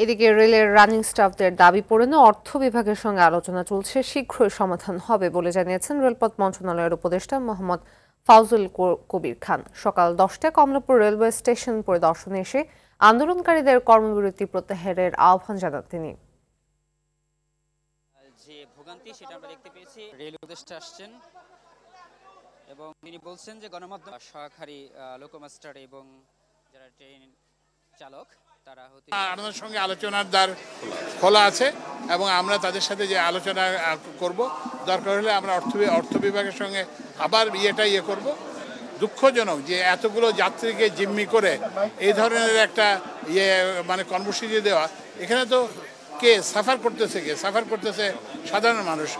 এদিকে রেলের রানিং স্টাফদের দাবি পূরণে অর্থ বিভাগের সঙ্গে আলোচনা চলছে, শীঘ্রই সমাধান হবে বলে জানিয়েছেন রেলপথ মন্ত্রণালয়ের উপদেষ্টা মোহাম্মদ ফাউজুল কবির খান। সকাল 10টায় কমলাপুর রেলওয়ে স্টেশন পরিদর্শনে এসে আন্দোলনকারীদের কর্মবিরতি প্রত্যাহারের আহ্বান জানান তিনি। যে ভোগান্তি সেটা আমরা দেখতে পেয়েছি, রেল উপদেষ্টা আসছেন এবং তিনি বলছেন যে গণমাধ্যম সহকারী লোকোমাস্টার এবং যারা ট্রেন চালক তারা আমাদের সঙ্গে আলোচনার দ্বার খোলা আছে এবং আমরা তাদের সাথে যে আলোচনা করব, দরকার হলে আমরা অর্থ বিভাগের সঙ্গে আবার ইয়ে করব। দুঃখজনক যে এতগুলো যাত্রীকে জিম্মি করে এই ধরনের একটা কর্মসূচি দেওয়া, এখানে তো সাফার করতেছে সাধারণ মানুষ।